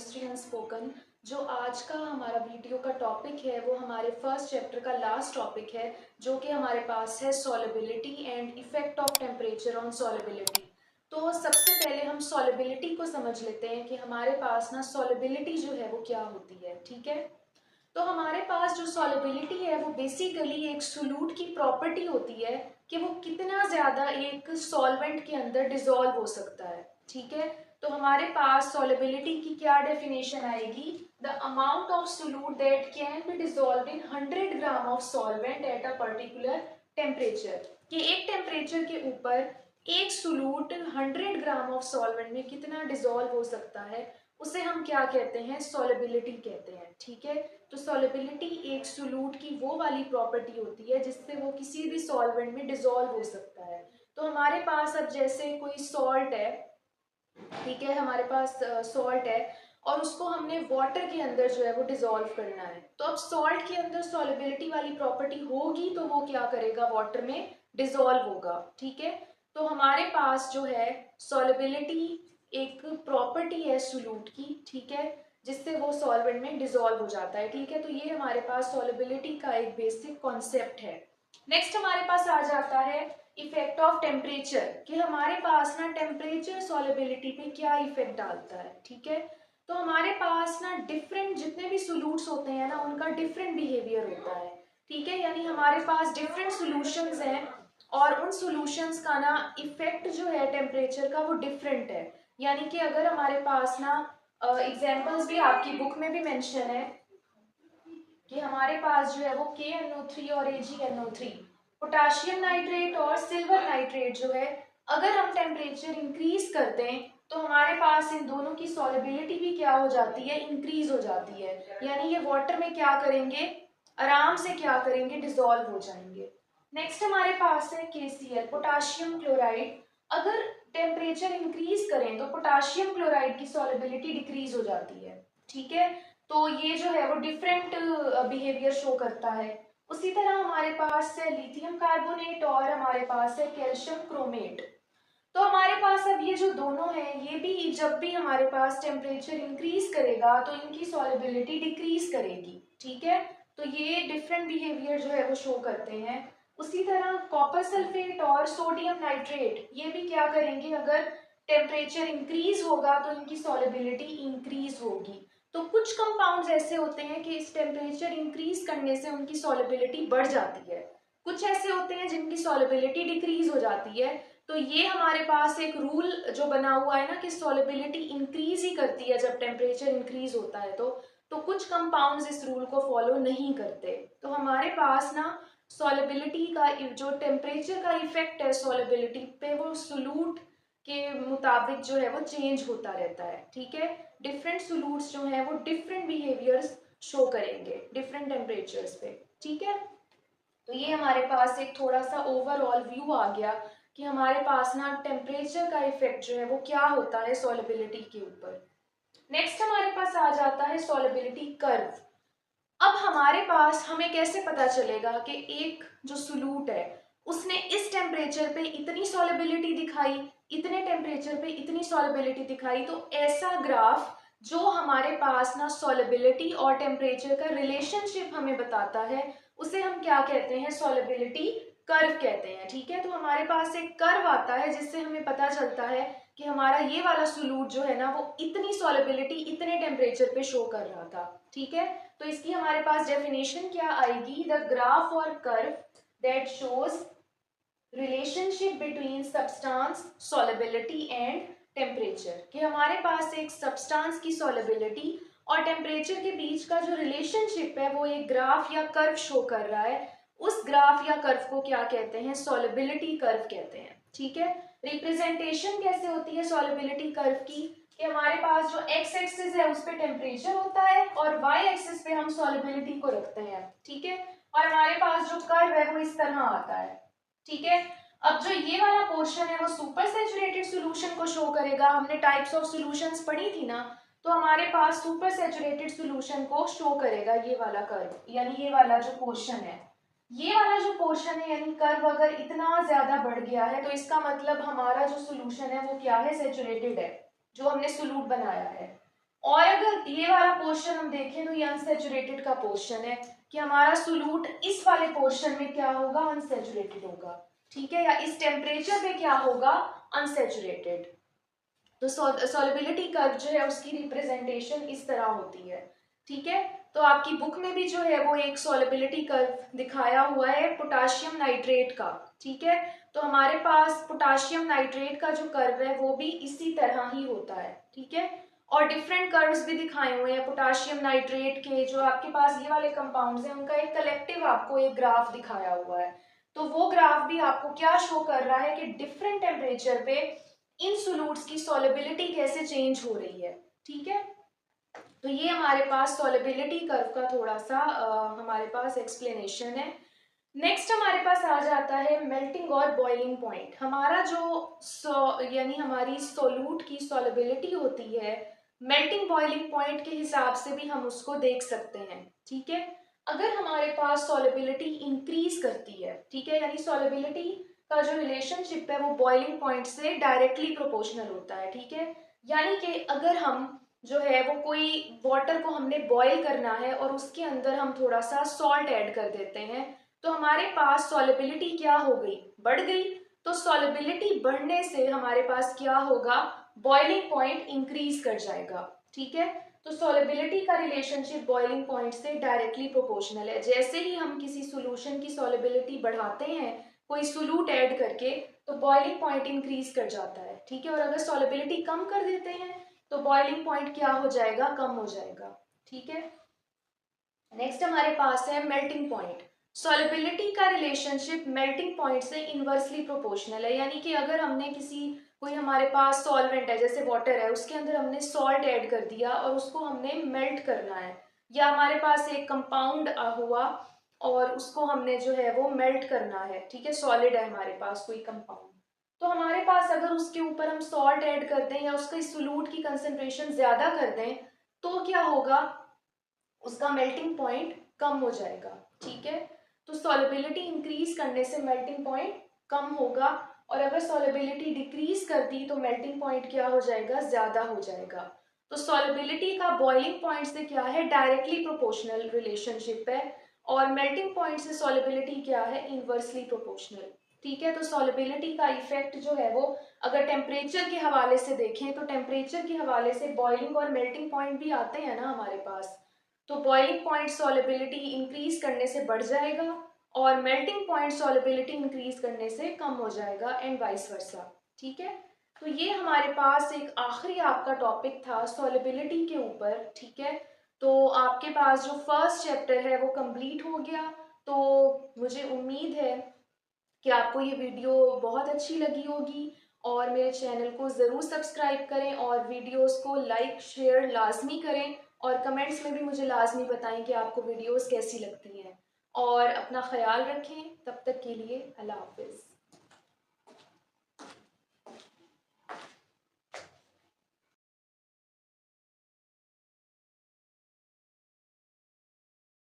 Chemistry unspoken. जो आज का हमारा वीडियो का टॉपिक है वो हमारे फर्स्ट चैप्टर का लास्ट टॉपिक है, जो कि हमारे पास है solubility and effect of temperature on solubility. तो सबसे पहले हम सॉलिबिलिटी को समझ लेते हैं कि हमारे पास ना सॉलिबिलिटी जो है वो क्या होती है। ठीक है, तो हमारे पास जो सॉलिबिलिटी है वो बेसिकली एक सोल्यूट की प्रॉपर्टी होती है कि वो कितना ज़्यादा एक सॉल्वेंट के अंदर डिसॉल्व हो सकता है। ठीक है, तो हमारे पास सॉलिबिलिटी की क्या डेफिनेशन आएगी? The amount of solute that can be dissolve in 100 gram of solvent at a particular temperature. कि एक टेम्परेचर के ऊपर एक सोल्यूट 100 ग्राम ऑफ सॉल्वेंट में कितना डिसॉल्व हो सकता है, उसे हम क्या कहते हैं? सॉलिबिलिटी कहते हैं। ठीक है, तो सॉलिबिलिटी एक सोल्यूट की वो वाली प्रॉपर्टी होती है जिससे वो किसी भी सॉल्वेंट में डिसॉल्व हो सकता है। तो हमारे पास अब जैसे कोई सॉल्ट है, ठीक है, हमारे पास सॉल्ट है और उसको हमने वाटर के अंदर जो है वो डिसॉल्व करना है। तो अब सॉल्ट के अंदर सॉलिबिलिटी वाली प्रॉपर्टी होगी तो वो क्या करेगा? वाटर में डिसॉल्व होगा। ठीक है, तो हमारे पास जो है सॉलिबिलिटी एक प्रॉपर्टी है सोल्यूट की, ठीक है, जिससे वो सॉल्वेंट में डिसॉल्व हो जाता है। ठीक है, तो ये हमारे पास सॉलिबिलिटी का एक बेसिक कॉन्सेप्ट है। नेक्स्ट हमारे पास आ जाता है इफेक्ट ऑफ टेम्परेचर, कि हमारे पास ना टेम्परेचर सॉलिबिलिटी पे क्या इफेक्ट डालता है। ठीक है, तो हमारे पास ना डिफरेंट जितने भी सोल्यूट्स होते हैं ना उनका डिफरेंट बिहेवियर होता है। ठीक है, यानी हमारे पास डिफरेंट सॉल्यूशंस हैं और उन सॉल्यूशंस का ना इफेक्ट जो है टेम्परेचर का वो डिफरेंट है। यानी कि अगर हमारे पास ना एग्जाम्पल्स भी आपकी बुक में भी मेंशन है कि हमारे पास जो है वो KNO3 और AgNO3, पोटाशियम नाइट्रेट और सिल्वर नाइट्रेट जो है, अगर हम टेम्परेचर इंक्रीज कर दें तो हमारे पास इन दोनों की सॉलिबिलिटी भी क्या हो जाती है? इंक्रीज हो जाती है। यानी ये वाटर में क्या करेंगे? आराम से क्या करेंगे? डिसॉल्व हो जाएंगे। नेक्स्ट हमारे पास है KCl, पोटाशियम क्लोराइड। अगर टेम्परेचर इंक्रीज करें तो पोटाशियम क्लोराइड की सॉलिबिलिटी डिक्रीज हो जाती है। ठीक है, तो ये जो है वो डिफरेंट बिहेवियर शो करता है। उसी तरह हमारे पास है लिथियम कार्बोनेट और हमारे पास है कैल्शियम क्रोमेट। तो हमारे पास अब ये जो दोनों हैं ये भी जब भी हमारे पास टेम्परेचर इंक्रीज करेगा तो इनकी सॉलिबिलिटी डिक्रीज करेगी। ठीक है, तो ये डिफरेंट बिहेवियर जो है वो शो करते हैं। उसी तरह कॉपर सल्फेट और सोडियम नाइट्रेट ये भी क्या करेंगे? अगर टेम्परेचर इंक्रीज होगा तो इनकी सॉलिबिलिटी इंक्रीज होगी। तो कुछ कंपाउंड्स ऐसे होते हैं कि इस टेम्परेचर इंक्रीज करने से उनकी सॉलिबिलिटी बढ़ जाती है, कुछ ऐसे होते हैं जिनकी सॉलिबिलिटी डिक्रीज हो जाती है। तो ये हमारे पास एक रूल जो बना हुआ है ना कि सॉलिबिलिटी इंक्रीज ही करती है जब टेम्परेचर इंक्रीज होता है। तो कुछ कंपाउंड्स इस रूल को फॉलो नहीं करते। तो हमारे पास ना सॉलिबिलिटी का जो टेम्परेचर का इफेक्ट है सॉलिबिलिटी पे वो सोल्यूट के मुताबिक जो है वो चेंज होता रहता है। ठीक है, डिफरेंट सोल्यूट्स जो हैं वो डिफरेंट बिहेवियर्स शो करेंगे डिफरेंट टेम्परेचर्स पे। ठीक है, तो ये हमारे पास एक थोड़ा सा ओवरऑल व्यू आ गया कि हमारे पास ना टेम्परेचर का इफेक्ट जो है वो क्या होता है सॉलिबिलिटी के ऊपर। नेक्स्ट हमारे पास आ जाता है सॉलिबिलिटी कर्व। अब हमारे पास हमें कैसे पता चलेगा कि एक जो सोल्यूट है उसने इस टेम्परेचर पे इतनी सॉलिबिलिटी दिखाई, इतने टेम्परेचर पे इतनी सॉलिबिलिटी दिखाई? तो ऐसा ग्राफ जो हमारे पास ना सॉलिबिलिटी और टेम्परेचर का रिलेशनशिप हमें बताता है उसे हम क्या कहते हैं? सॉलिबिलिटी कर्व कहते हैं। ठीक है, तो हमारे पास एक कर्व आता है जिससे हमें पता चलता है कि हमारा ये वाला सोल्यूट जो है ना वो इतनी सॉलिबिलिटी इतने टेम्परेचर पे शो कर रहा था। ठीक है, तो इसकी हमारे पास डेफिनेशन क्या आएगी? द ग्राफ और curve that shows relationship between substance solubility and temperature. कि हमारे पास एक सब्सटेंस की सॉलिबिलिटी और टेम्परेचर के बीच का जो रिलेशनशिप है वो एक ग्राफ या कर्व शो कर रहा है। उस ग्राफ या कर्व को क्या कहते हैं? सॉलिबिलिटी कर्व कहते हैं। ठीक है, रिप्रेजेंटेशन कैसे होती है सॉलिबिलिटी कर्व की? कि हमारे पास जो एक्स एक्सिस है उस पे टेम्परेचर होता है और वाई एक्सिस पे हम सॉलिबिलिटी को रखते हैं। ठीक है, और हमारे पास जो कर्व है वो इस तरह आता है। ठीक है, अब जो ये वाला पोर्शन है वो सुपर सैचुरेटेड सॉल्यूशन को शो करेगा। हमने टाइप्स ऑफ सॉल्यूशंस पढ़ी थी ना, तो हमारे पास सुपर सैचुरेटेड सॉल्यूशन को शो करेगा ये वाला कर्व, यानी ये वाला जो पोर्शन है, ये वाला जो पोर्शन है यानी कर्व अगर इतना ज्यादा बढ़ गया है तो इसका मतलब हमारा जो सॉल्यूशन है वो क्या है? सैचुरेटेड है, जो हमने सोल्यूट बनाया है। और अगर ये वाला पोर्शन हम देखें तो ये अनसेचुरेटेड का पोर्शन है कि हमारा सोल्यूट इस वाले पोर्शन में क्या होगा, अनसेचुरेटेड होगा, ठीक है, या इस टेम्परेचर पे क्या होगा, अनसेचुरेटेड। तो सॉल्युबिलिटी कर्व जो है उसकी रिप्रेजेंटेशन इस तरह होती है, ठीक है। तो आपकी बुक में भी जो है वो एक सॉल्युबिलिटी कर्व दिखाया हुआ है पोटाशियम नाइट्रेट का, ठीक है। तो हमारे पास पोटाशियम नाइट्रेट का जो कर्व है वो भी इसी तरह ही होता है, ठीक है। और डिफरेंट कर्व्स भी दिखाए हुए हैं पोटाशियम नाइट्रेट के, जो आपके पास ये वाले कंपाउंड्स हैं उनका एक कलेक्टिव आपको एक ग्राफ दिखाया हुआ है। तो वो ग्राफ भी आपको क्या शो कर रहा है कि डिफरेंट टेम्परेचर पे इन सोल्यूट्स की सॉल्युबिलिटी कैसे चेंज हो रही है, ठीक है। तो ये हमारे पास सॉल्युबिलिटी कर्व का थोड़ा सा हमारे पास एक्सप्लेनेशन है। नेक्स्ट हमारे पास आ जाता है मेल्टिंग और बॉइलिंग पॉइंट। हमारा जो यानी हमारी सोल्यूट की सॉल्युबिलिटी होती है मेल्टिंग बॉइलिंग पॉइंट के हिसाब से भी हम उसको देख सकते हैं, ठीक है। अगर हमारे पास सॉल्युबिलिटी इंक्रीज करती है, ठीक है, यानी सॉल्युबिलिटी का जो रिलेशनशिप है वो बॉइलिंग पॉइंट से डायरेक्टली प्रोपोर्शनल होता है, ठीक है। यानी कि अगर हम जो है वो कोई वाटर को हमने बॉईल करना है और उसके अंदर हम थोड़ा सा सॉल्ट ऐड कर देते हैं तो हमारे पास सॉल्युबिलिटी क्या हो गई, बढ़ गई। तो सॉल्युबिलिटी बढ़ने से हमारे पास क्या होगा, बॉइलिंग पॉइंट इंक्रीज कर जाएगा, ठीक है। तो सॉल्युबिलिटी का रिलेशनशिप बॉइलिंग पॉइंट से डायरेक्टली प्रोपोर्शनल है। जैसे ही हम किसी सॉल्यूशन की सॉल्युबिलिटी बढ़ाते हैं कोई सोल्यूट ऐड करके तो बॉइलिंग पॉइंट इंक्रीज कर जाता है, ठीक है। और अगर सॉल्युबिलिटी कम कर देते हैं तो बॉइलिंग पॉइंट क्या हो जाएगा, कम हो जाएगा, ठीक है। नेक्स्ट हमारे पास है मेल्टिंग पॉइंट। सॉल्युबिलिटी का रिलेशनशिप मेल्टिंग पॉइंट से इनवर्सली प्रोपोर्शनल है, यानी कि अगर हमने किसी कोई हमारे पास सॉल्वेंट है जैसे वाटर है उसके अंदर हमने सॉल्ट ऐड कर दिया और उसको हमने मेल्ट करना है, या हमारे पास एक कंपाउंड हुआ और उसको हमने जो है वो मेल्ट करना है, ठीक है, सॉलिड है हमारे पास कोई कंपाउंड। तो हमारे पास अगर उसके ऊपर हम सॉल्ट ऐड कर दें या उसका सोल्यूट की कंसेंट्रेशन ज्यादा कर दें तो क्या होगा, उसका मेल्टिंग पॉइंट कम हो जाएगा, ठीक है। तो सॉल्युबिलिटी इंक्रीज करने से मेल्टिंग पॉइंट कम होगा और अगर सॉल्युबिलिटी डिक्रीज कर दी तो मेल्टिंग पॉइंट क्या हो जाएगा, ज्यादा हो जाएगा। तो सॉल्युबिलिटी का बॉइलिंग पॉइंट से क्या है, डायरेक्टली प्रोपोर्शनल रिलेशनशिप है और मेल्टिंग पॉइंट से सॉल्युबिलिटी क्या है, इनवर्सली प्रोपोर्शनल, ठीक है। तो सॉल्युबिलिटी का इफेक्ट जो है वो अगर टेम्परेचर के हवाले से देखें तो टेम्परेचर के हवाले से बॉइलिंग और मेल्टिंग पॉइंट भी आते हैं ना हमारे पास। तो बॉइलिंग पॉइंट सॉल्युबिलिटी इंक्रीज करने से बढ़ जाएगा और मेल्टिंग पॉइंट सॉल्युबिलिटी इंक्रीज करने से कम हो जाएगा एंड वाइस वर्सा, ठीक है। तो ये हमारे पास एक आखिरी आपका टॉपिक था सॉल्युबिलिटी के ऊपर, ठीक है। तो आपके पास जो फर्स्ट चैप्टर है वो कंप्लीट हो गया। तो मुझे उम्मीद है कि आपको ये वीडियो बहुत अच्छी लगी होगी और मेरे चैनल को ज़रूर सब्सक्राइब करें और वीडियोस को लाइक शेयर लाजमी करें और कमेंट्स में भी मुझे लाजमी बताएं कि आपको वीडियोस कैसी लगती हैं और अपना ख्याल रखें। तब तक के लिए अल्लाह हाफिज़।